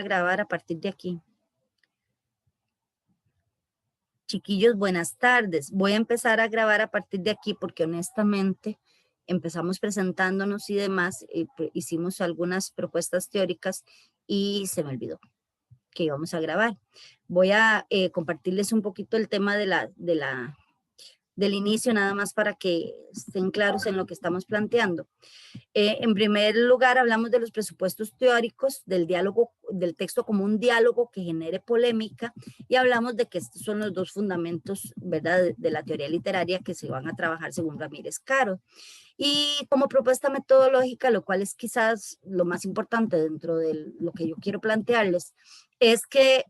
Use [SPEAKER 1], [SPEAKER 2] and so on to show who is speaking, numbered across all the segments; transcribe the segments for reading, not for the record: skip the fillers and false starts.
[SPEAKER 1] grabar a partir de aquí. Chiquillos, buenas tardes. Voy a empezar a grabar a partir de aquí porque honestamente empezamos presentándonos y demás, hicimos algunas propuestas teóricas y se me olvidó que íbamos a grabar. Voy a compartirles un poquito el tema del inicio, nada más para que estén claros en lo que estamos planteando. En primer lugar, hablamos de los presupuestos teóricos, del diálogo, del texto como un diálogo que genere polémica, y hablamos de que estos son los dos fundamentos, ¿verdad?, de la teoría literaria que se van a trabajar según Ramírez Caro. Y como propuesta metodológica, lo cual es quizás lo más importante dentro de lo que yo quiero plantearles, es que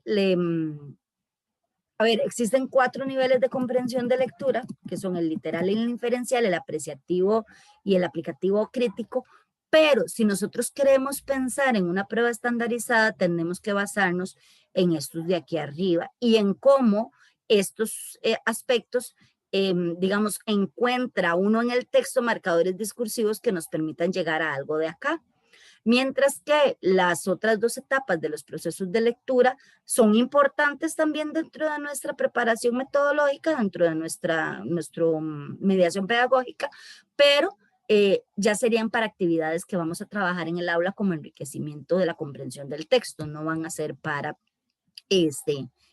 [SPEAKER 1] a ver, existen 4 niveles de comprensión de lectura, que son el literal y el inferencial, el apreciativo y el aplicativo crítico, pero si nosotros queremos pensar en una prueba estandarizada, tenemos que basarnos en estos de aquí arriba y en cómo estos aspectos, digamos, encuentra uno en el texto marcadores discursivos que nos permitan llegar a algo de acá. Mientras que las otras 2 etapas de los procesos de lectura son importantes también dentro de nuestra preparación metodológica, dentro de nuestra mediación pedagógica, pero ya serían para actividades que vamos a trabajar en el aula como enriquecimiento de la comprensión del texto, no van a ser para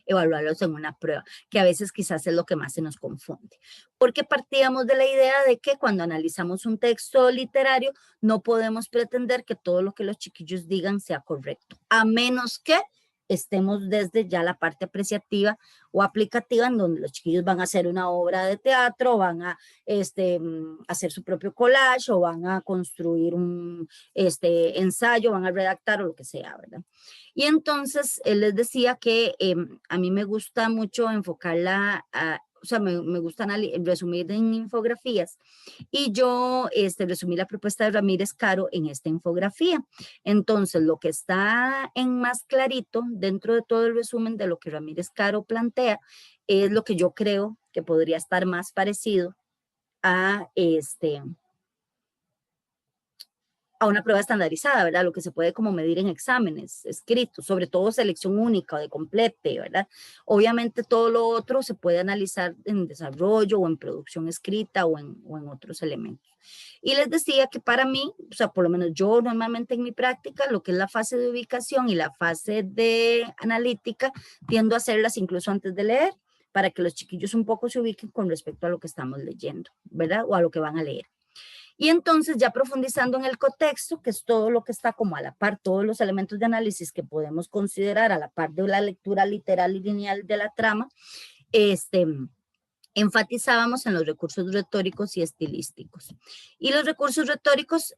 [SPEAKER 1] evaluarlos en una prueba, que a veces quizás es lo que más se nos confunde. Porque partíamos de la idea de que cuando analizamos un texto literario no podemos pretender que todo lo que los chiquillos digan sea correcto, a menos que estemos desde ya la parte apreciativa o aplicativa, en donde los chiquillos van a hacer una obra de teatro, van a hacer su propio collage o van a construir un ensayo, van a redactar o lo que sea, ¿verdad? Y entonces él les decía que a mí me gusta mucho enfocarla, o sea, me gusta resumir en infografías, y yo resumí la propuesta de Ramírez Caro en esta infografía. Entonces, lo que está en más clarito dentro de todo el resumen de lo que Ramírez Caro plantea es lo que yo creo que podría estar más parecido a a una prueba estandarizada, ¿verdad? Lo que se puede como medir en exámenes escritos, sobre todo selección única o de complete, ¿verdad? Obviamente todo lo otro se puede analizar en desarrollo o en producción escrita o en otros elementos. Y les decía que para mí, o sea, por lo menos yo normalmente en mi práctica, lo que es la fase de ubicación y la fase de analítica, tiendo a hacerlas incluso antes de leer, para que los chiquillos un poco se ubiquen con respecto a lo que estamos leyendo, ¿verdad? O a lo que van a leer. Y entonces ya profundizando en el contexto, que es todo lo que está como a la par, todos los elementos de análisis que podemos considerar a la par de la lectura literal y lineal de la trama, enfatizábamos en los recursos retóricos y estilísticos. Y los recursos retóricos,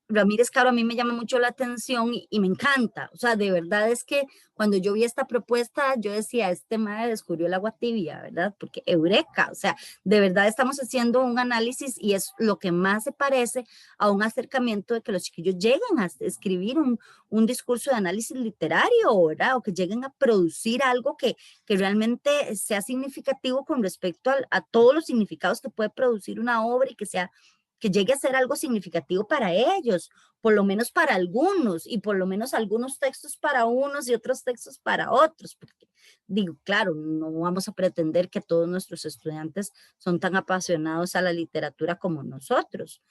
[SPEAKER 1] Ramírez Caro a mí me llama mucho la atención y me encanta, o sea, de verdad es que cuando yo vi esta propuesta, yo decía, este mae descubrió el agua tibia, ¿verdad? Porque eureka, o sea, de verdad estamos haciendo un análisis y es lo que más se parece a un acercamiento de que los chiquillos lleguen a escribir un discurso de análisis literario, ¿verdad? O que lleguen a producir algo que realmente sea significativo con respecto a todos los significados que puede producir una obra y que llegue a ser algo significativo para ellos, por lo menos para algunos, y por lo menos algunos textos para unos y otros textos para otros, porque digo, claro, no vamos a pretender que todos nuestros estudiantes son tan apasionados a la literatura como nosotros,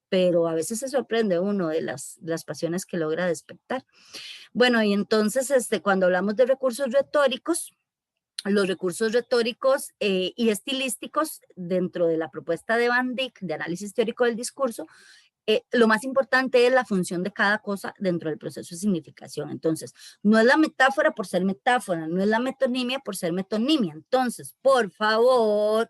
[SPEAKER 1] pero a veces se sorprende uno de las pasiones que logra despertar. Bueno, y entonces cuando hablamos de recursos retóricos, los recursos retóricos y estilísticos dentro de la propuesta de Van Dyck de análisis teórico del discurso, lo más importante es la función de cada cosa dentro del proceso de significación. Entonces, no es la metáfora por ser metáfora, no es la metonimia por ser metonimia. Entonces, por favor,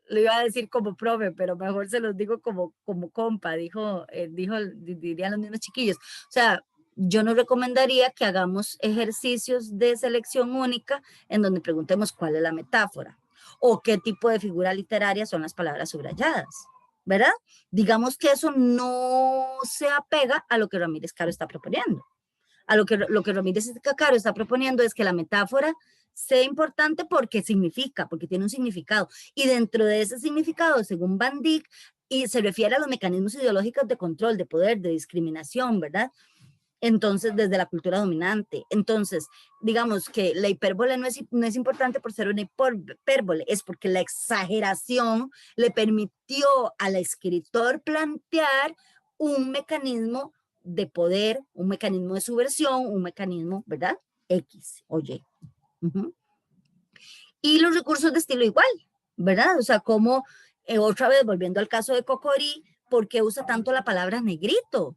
[SPEAKER 1] lo iba a decir como profe, pero mejor se los digo como compa, dirían los mismos chiquillos. O sea, yo no recomendaría que hagamos ejercicios de selección única en donde preguntemos cuál es la metáfora o qué tipo de figura literaria son las palabras subrayadas, ¿verdad? Digamos que eso no se apega a lo que Ramírez Caro está proponiendo. A lo que Ramírez Caro está proponiendo es que la metáfora sea importante porque significa, porque tiene un significado. Y dentro de ese significado, según Van Dyck, y se refiere a los mecanismos ideológicos de control, de poder, de discriminación, ¿verdad? Entonces, desde la cultura dominante. Entonces, digamos que la hipérbole no es importante por ser una hipérbole, es porque la exageración le permitió al escritor plantear un mecanismo de poder, un mecanismo de subversión, un mecanismo, ¿verdad? X o Y. Y los recursos de estilo igual, ¿verdad? O sea, como otra vez, volviendo al caso de Cocorí, ¿por qué usa tanto la palabra negrito?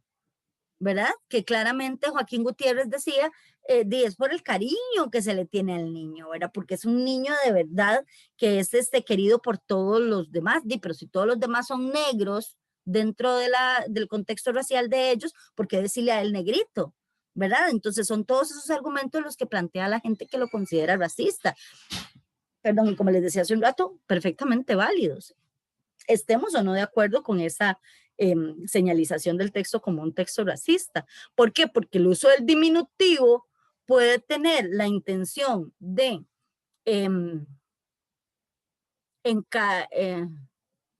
[SPEAKER 1] ¿Verdad? Que claramente Joaquín Gutiérrez decía, es por el cariño que se le tiene al niño, ¿verdad? Porque es un niño de verdad que es querido por todos los demás, pero si todos los demás son negros dentro del contexto racial de ellos, ¿por qué decirle a él negrito? ¿Verdad? Entonces son todos esos argumentos los que plantea la gente que lo considera racista. Perdón, y como les decía hace un rato, perfectamente válidos. Estemos o no de acuerdo con esa señalización del texto como un texto racista. ¿Por qué? Porque el uso del diminutivo puede tener la intención de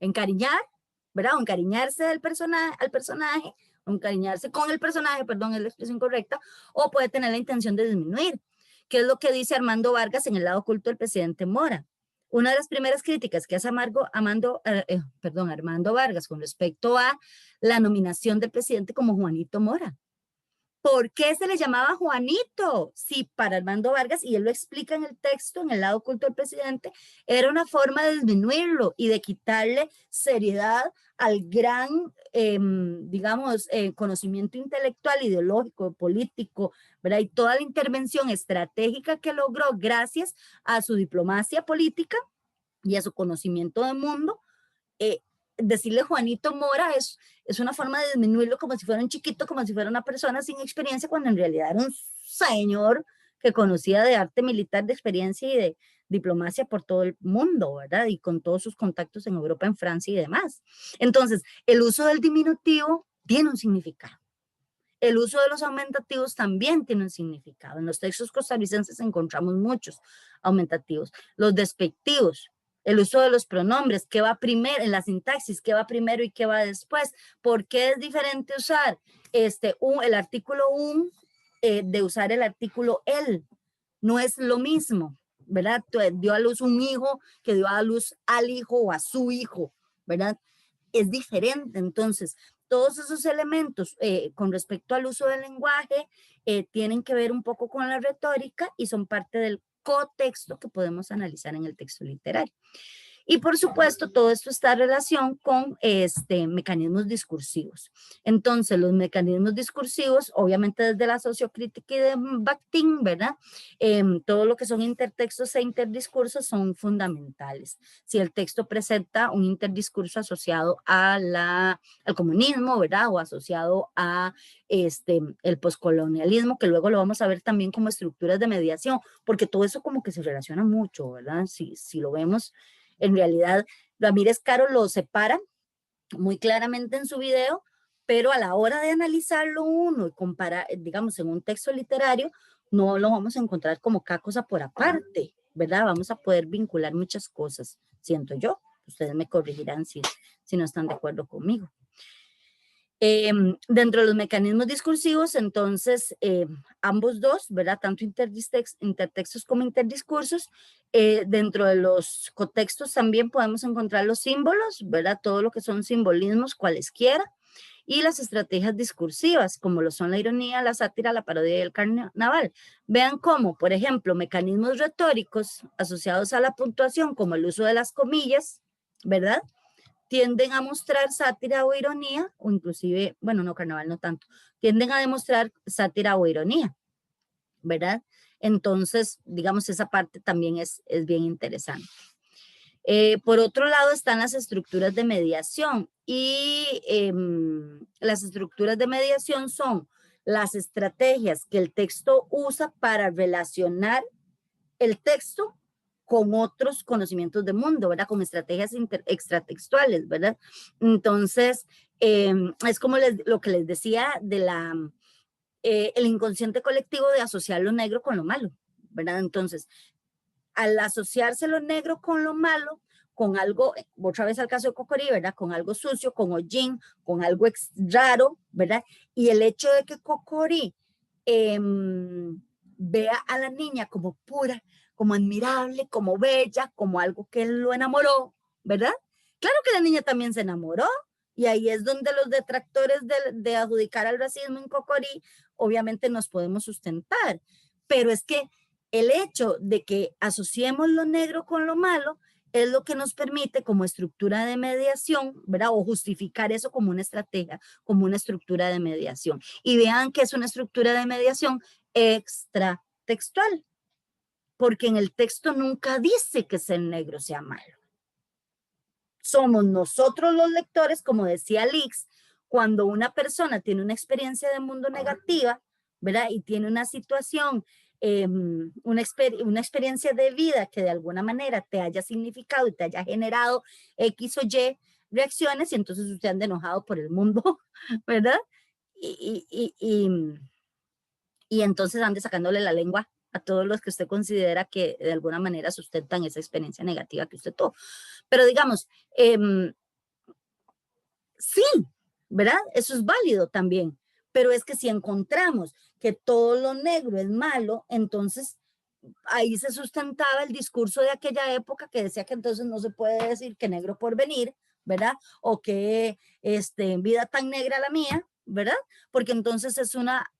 [SPEAKER 1] encariñar, ¿verdad? O encariñarse al personaje, o encariñarse con el personaje, perdón, es la expresión correcta, o puede tener la intención de disminuir, que es lo que dice Armando Vargas en El lado oculto del presidente Mora. Una de las primeras críticas que hace Armando Vargas con respecto a la nominación del presidente como Juanito Mora. ¿Por qué se le llamaba Juanito? Sí, para Armando Vargas, y él lo explica en el texto, en El lado oculto del presidente, era una forma de disminuirlo y de quitarle seriedad al gran, digamos, conocimiento intelectual, ideológico, político, ¿verdad? Y toda la intervención estratégica que logró gracias a su diplomacia política y a su conocimiento del mundo. Decirle Juanito Mora es una forma de disminuirlo como si fuera un chiquito, como si fuera una persona sin experiencia, cuando en realidad era un señor que conocía de arte militar, de experiencia y de diplomacia por todo el mundo, ¿verdad? Y con todos sus contactos en Europa, en Francia y demás. Entonces, el uso del diminutivo tiene un significado. El uso de los aumentativos también tiene un significado. En los textos costarricenses encontramos muchos aumentativos. Los despectivos, el uso de los pronombres, qué va primero, en la sintaxis, qué va primero y qué va después. ¿Por qué es diferente usar el artículo un de usar el artículo el? No es lo mismo, ¿verdad? Dio a luz un hijo que dio a luz al hijo o a su hijo, ¿verdad? Es diferente. Entonces, todos esos elementos con respecto al uso del lenguaje tienen que ver un poco con la retórica y son parte del contexto que podemos analizar en el texto literario. Y por supuesto, todo esto está en relación con mecanismos discursivos. Entonces, los mecanismos discursivos, obviamente desde la sociocrítica y de Bakhtin, ¿verdad? Todo lo que son intertextos e interdiscursos son fundamentales. Si el texto presenta un interdiscurso asociado al comunismo, ¿verdad? O asociado a el poscolonialismo, que luego lo vamos a ver también como estructuras de mediación, porque todo eso como que se relaciona mucho, ¿verdad? Si lo vemos, en realidad, Ramírez Caro lo separa muy claramente en su video, pero a la hora de analizarlo uno y comparar, digamos, en un texto literario, no lo vamos a encontrar como cada cosa por aparte, ¿verdad? Vamos a poder vincular muchas cosas, siento yo. Ustedes me corregirán si no están de acuerdo conmigo. Dentro de los mecanismos discursivos, entonces, ambos dos, ¿verdad? Tanto intertextos como interdiscursos. Dentro de los contextos también podemos encontrar los símbolos, ¿verdad? Todo lo que son simbolismos cualesquiera. Y las estrategias discursivas, como lo son la ironía, la sátira, la parodia y el carnaval. Vean cómo, por ejemplo, mecanismos retóricos asociados a la puntuación, como el uso de las comillas, ¿verdad? Tienden a mostrar sátira o ironía, o inclusive, bueno, no, carnaval no tanto, tienden a demostrar sátira o ironía, ¿verdad? Entonces, digamos, esa parte también es bien interesante. Por otro lado están las estructuras de mediación, y las estructuras de mediación son las estrategias que el texto usa para relacionar el texto con otros conocimientos del mundo, ¿verdad? Con estrategias extratextuales, ¿verdad? Entonces, es como lo que les decía de el inconsciente colectivo de asociar lo negro con lo malo, ¿verdad? Entonces, al asociarse lo negro con lo malo, con algo, otra vez al caso de Cocorí, ¿verdad? Con algo sucio, con hollín, con algo raro, ¿verdad? Y el hecho de que Cocorí vea a la niña como pura, como admirable, como bella, como algo que él lo enamoró, ¿verdad? Claro que la niña también se enamoró, y ahí es donde los detractores de adjudicar al racismo en Cocorí, obviamente nos podemos sustentar, pero es que el hecho de que asociemos lo negro con lo malo es lo que nos permite como estructura de mediación, ¿verdad? O justificar eso como una estrategia, como una estructura de mediación. Y vean que es una estructura de mediación extratextual, porque en el texto nunca dice que ser negro sea malo. Somos nosotros los lectores, como decía Lix, cuando una persona tiene una experiencia de mundo negativa, ¿verdad? Y tiene una situación, una experiencia de vida que de alguna manera te haya significado y te haya generado X o Y reacciones, y entonces usted anda enojado por el mundo, ¿verdad? Y entonces ande sacándole la lengua a todos los que usted considera que de alguna manera sustentan esa experiencia negativa que usted tuvo. Pero digamos, sí, ¿verdad? Eso es válido también. Pero es que si encontramos que todo lo negro es malo, entonces ahí se sustentaba el discurso de aquella época que decía que entonces no se puede decir que negro por venir, ¿verdad? O que vida tan negra la mía, ¿verdad? Porque entonces es una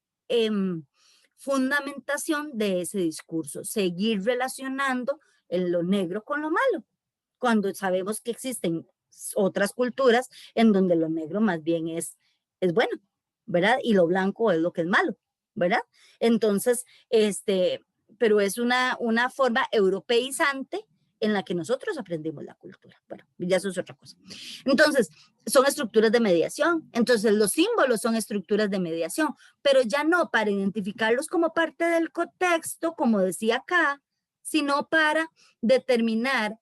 [SPEAKER 1] fundamentación de ese discurso, seguir relacionando lo negro con lo malo, cuando sabemos que existen otras culturas en donde lo negro más bien es bueno, ¿verdad? Y lo blanco es lo que es malo, ¿verdad? Entonces, pero es una forma europeizante en la que nosotros aprendimos la cultura. Bueno, ya eso es otra cosa. Entonces, son estructuras de mediación. Entonces, los símbolos son estructuras de mediación, pero ya no para identificarlos como parte del contexto, como decía acá, sino para determinar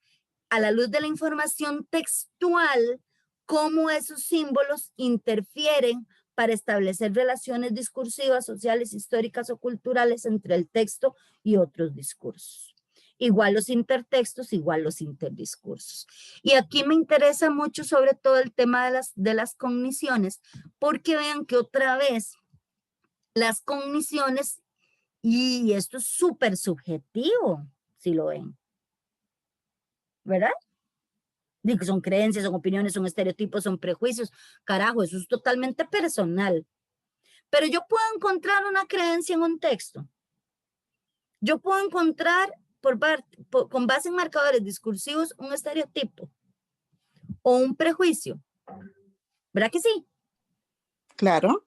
[SPEAKER 1] a la luz de la información textual cómo esos símbolos interfieren para establecer relaciones discursivas, sociales, históricas o culturales entre el texto y otros discursos. Igual los intertextos, igual los interdiscursos. Y aquí me interesa mucho sobre todo el tema de las cogniciones, porque vean que otra vez las cogniciones, y esto es súper subjetivo, si lo ven, ¿verdad? Digo, son creencias, son opiniones, son estereotipos, son prejuicios. Carajo, eso es totalmente personal. Pero yo puedo encontrar una creencia en un texto. Yo puedo encontrar con base en marcadores discursivos un estereotipo o un prejuicio. ¿Verdad que sí?
[SPEAKER 2] Claro.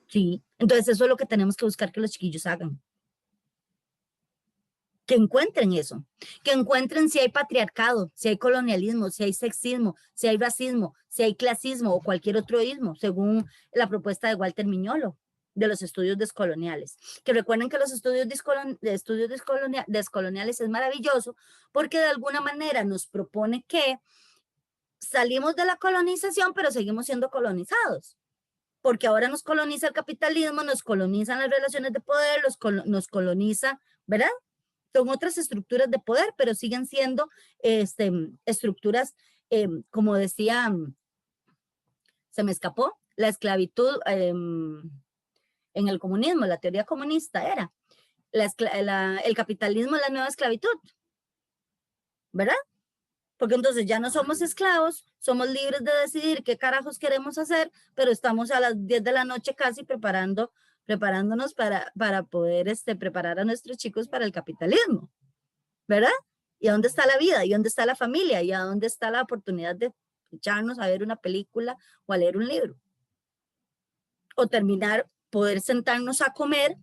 [SPEAKER 1] Sí. Entonces eso es lo que tenemos que buscar que los chiquillos hagan. Que encuentren eso, que encuentren si hay patriarcado, si hay colonialismo, si hay sexismo, si hay racismo, si hay clasismo o cualquier otro ismo, según la propuesta de Walter Miñolo de los estudios descoloniales. Que recuerden que los estudios descoloniales es maravilloso porque de alguna manera nos propone que salimos de la colonización, pero seguimos siendo colonizados. Porque ahora nos coloniza el capitalismo, nos colonizan las relaciones de poder, nos coloniza, ¿verdad? Son otras estructuras de poder, pero siguen siendo estructuras, como decía, se me escapó, la esclavitud en el comunismo, la teoría comunista era, el capitalismo es la nueva esclavitud, ¿verdad? Porque entonces ya no somos esclavos, somos libres de decidir qué carajos queremos hacer, pero estamos a las 10 de la noche casi preparándonos para poder preparar a nuestros chicos para el capitalismo, ¿verdad? ¿Y a dónde está la vida? ¿Y dónde está la familia? ¿Y a dónde está la oportunidad de echarnos a ver una película o a leer un libro? O poder sentarnos a comer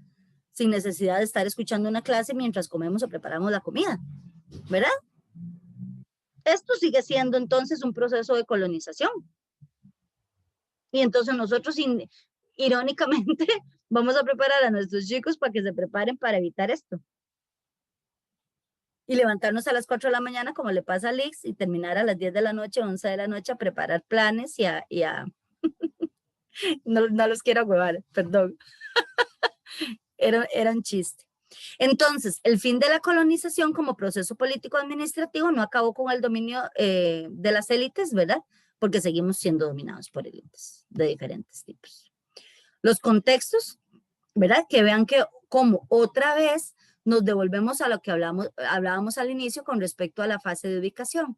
[SPEAKER 1] sin necesidad de estar escuchando una clase mientras comemos o preparamos la comida, ¿verdad? Esto sigue siendo entonces un proceso de colonización. Y entonces nosotros, irónicamente, vamos a preparar a nuestros chicos para que se preparen para evitar esto. Y levantarnos a las 4 de la mañana, como le pasa a Lix, y terminar a las 10 de la noche, 11 de la noche, a preparar planes no los quiero huevar, perdón. Era un chiste. Entonces, el fin de la colonización como proceso político-administrativo no acabó con el dominio de las élites, ¿verdad? Porque seguimos siendo dominados por élites de diferentes tipos. Los contextos, ¿verdad? Que vean que como otra vez nos devolvemos a lo que hablábamos al inicio con respecto a la fase de ubicación,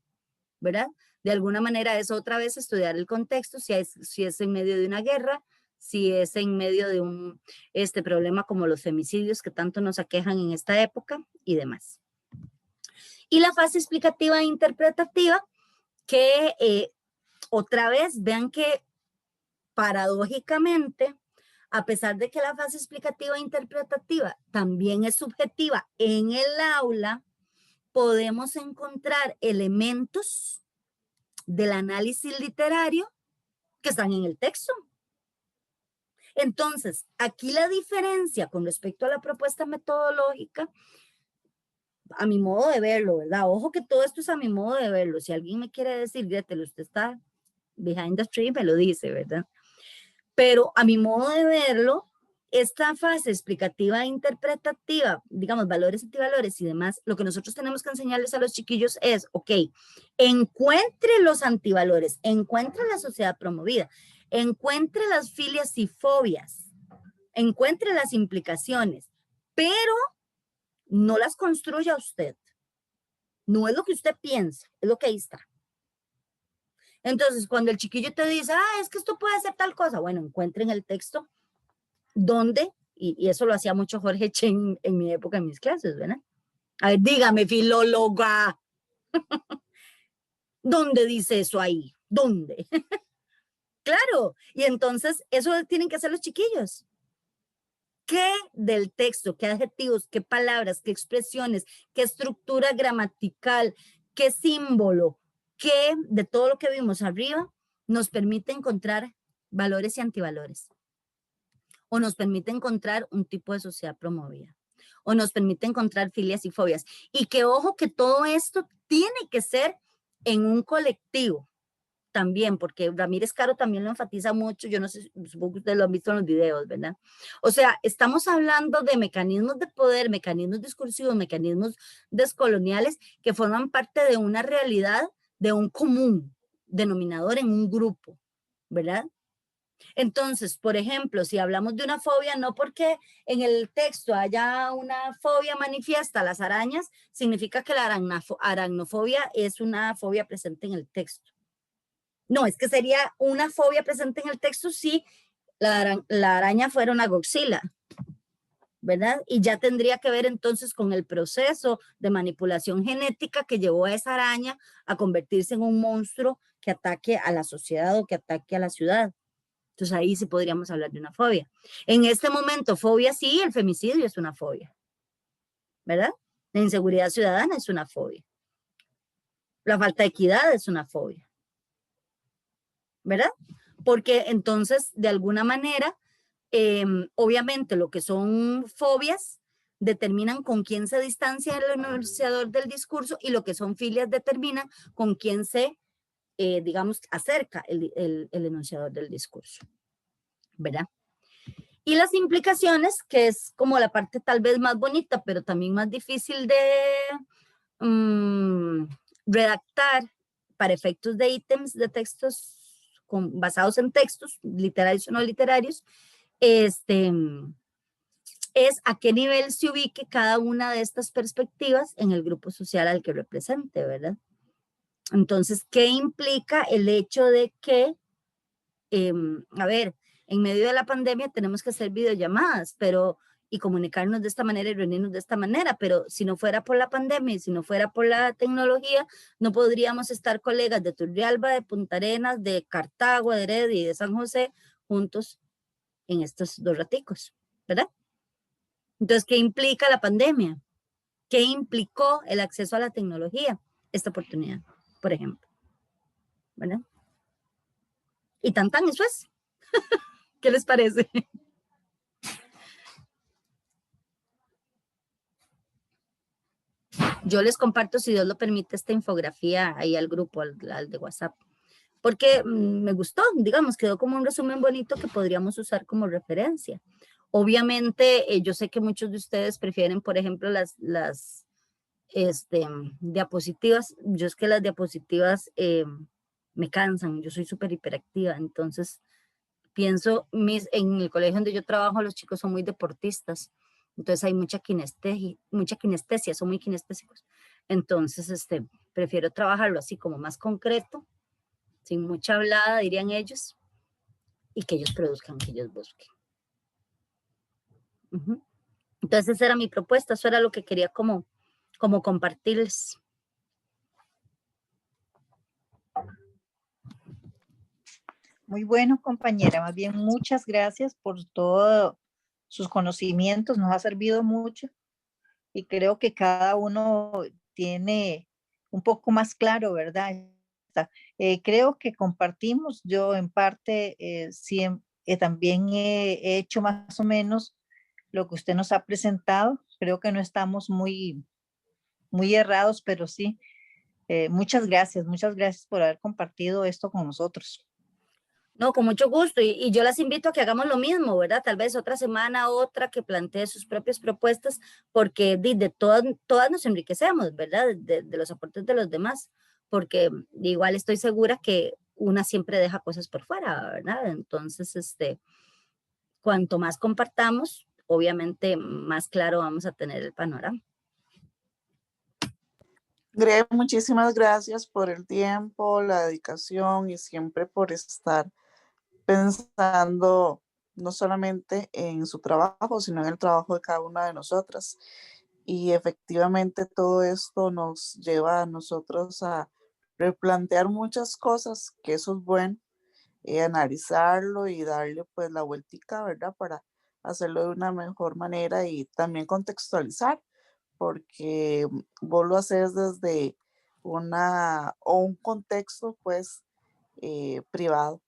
[SPEAKER 1] ¿verdad? De alguna manera es otra vez estudiar el contexto, si es en medio de una guerra, si es en medio de un problema como los femicidios que tanto nos aquejan en esta época y demás. Y la fase explicativa e interpretativa, que otra vez vean que paradójicamente, a pesar de que la fase explicativa e interpretativa también es subjetiva en el aula, podemos encontrar elementos del análisis literario que están en el texto. Entonces, aquí la diferencia con respecto a la propuesta metodológica, a mi modo de verlo, ¿verdad? Ojo que todo esto es a mi modo de verlo. Si alguien me quiere decir, Gretel, usted está behind the tree, me lo dice, ¿verdad? Pero a mi modo de verlo, esta fase explicativa e interpretativa, digamos, valores, antivalores y demás, lo que nosotros tenemos que enseñarles a los chiquillos es, ok, encuentre los antivalores, encuentre la sociedad promovida, encuentre las filias y fobias, encuentre las implicaciones, pero no las construya usted. No es lo que usted piensa, es lo que ahí está. Entonces, cuando el chiquillo te dice, es que esto puede ser tal cosa, bueno, encuentren el texto donde, y eso lo hacía mucho Jorge Chen en mi época, en mis clases, ¿verdad? A ver, dígame, filóloga, ¿dónde dice eso ahí? ¿Dónde? Claro, y entonces eso tienen que hacer los chiquillos. ¿Qué del texto, qué adjetivos, qué palabras, qué expresiones, qué estructura gramatical, qué símbolo, qué de todo lo que vimos arriba nos permite encontrar valores y antivalores? O nos permite encontrar un tipo de sociedad promovida, o nos permite encontrar filias y fobias. Y que ojo que todo esto tiene que ser en un colectivo también, porque Ramírez Caro también lo enfatiza mucho, yo no sé, supongo que ustedes lo han visto en los videos, ¿verdad? O sea, estamos hablando de mecanismos de poder, mecanismos discursivos, mecanismos descoloniales que forman parte de una realidad, de un común denominador en un grupo, ¿verdad? Entonces, por ejemplo, si hablamos de una fobia, no porque en el texto haya una fobia manifiesta a las arañas, significa que la aracnofobia es una fobia presente en el texto. No, es que sería una fobia presente en el texto si la araña fuera una Godzilla, ¿verdad? Y ya tendría que ver entonces con el proceso de manipulación genética que llevó a esa araña a convertirse en un monstruo que ataque a la sociedad o que ataque a la ciudad. Entonces ahí sí podríamos hablar de una fobia. En este momento, fobia sí, el femicidio es una fobia, ¿verdad? La inseguridad ciudadana es una fobia. La falta de equidad es una fobia, ¿verdad? Porque entonces, de alguna manera, obviamente lo que son fobias determinan con quién se distancia el enunciador del discurso y lo que son filias determinan con quién se, digamos, acerca el enunciador del discurso, ¿verdad? Y las implicaciones, que es como la parte tal vez más bonita, pero también más difícil de redactar para efectos de ítems de textos basados en textos, literarios o no literarios, es a qué nivel se ubique cada una de estas perspectivas en el grupo social al que represente, ¿verdad? Entonces, ¿qué implica el hecho de que, a ver, en medio de la pandemia tenemos que hacer videollamadas, y comunicarnos de esta manera y reunirnos de esta manera, pero si no fuera por la pandemia y si no fuera por la tecnología, no podríamos estar colegas de Turrialba, de Punta Arenas, de Cartago, de Heredia y de San José juntos en estos 2 raticos, ¿verdad? Entonces, ¿qué implica la pandemia? ¿Qué implicó el acceso a la tecnología? Esta oportunidad, por ejemplo, ¿verdad? Y tan eso es. ¿Qué les parece? Yo les comparto, si Dios lo permite, esta infografía ahí al grupo, al de WhatsApp, porque me gustó, digamos, quedó como un resumen bonito que podríamos usar como referencia. Obviamente, yo sé que muchos de ustedes prefieren, por ejemplo, las diapositivas. Yo es que las diapositivas me cansan, yo soy súper hiperactiva, entonces pienso, en el colegio donde yo trabajo, los chicos son muy deportistas, entonces hay mucha kinestesia, son muy kinestésicos. Entonces, prefiero trabajarlo así como más concreto, sin mucha hablada, dirían ellos, y que ellos produzcan, que ellos busquen. Ujú. Entonces, esa era mi propuesta, eso era lo que quería como compartirles.
[SPEAKER 3] Muy bueno, compañera. Más bien, muchas gracias por todos sus conocimientos. Nos ha servido mucho y creo que cada uno tiene un poco más claro, ¿verdad? Creo que compartimos. Yo en parte también he hecho más o menos lo que usted nos ha presentado. Creo que no estamos muy errados, pero sí. Muchas gracias por haber compartido esto con nosotros.
[SPEAKER 1] No, con mucho gusto. Y yo las invito a que hagamos lo mismo, ¿verdad? Tal vez otra semana, otra que plantee sus propias propuestas, porque de todas nos enriquecemos, ¿verdad? De los aportes de los demás, porque igual estoy segura que una siempre deja cosas por fuera, ¿verdad? Entonces, cuanto más compartamos, obviamente más claro vamos a tener el panorama.
[SPEAKER 2] Gre, muchísimas gracias por el tiempo, la dedicación y siempre por estar pensando no solamente en su trabajo, sino en el trabajo de cada una de nosotras. Y efectivamente todo esto nos lleva a nosotros a replantear muchas cosas, que eso es bueno, analizarlo y darle pues la vueltica, ¿verdad? Para hacerlo de una mejor manera y también contextualizar, porque vos lo haces desde un contexto pues privado.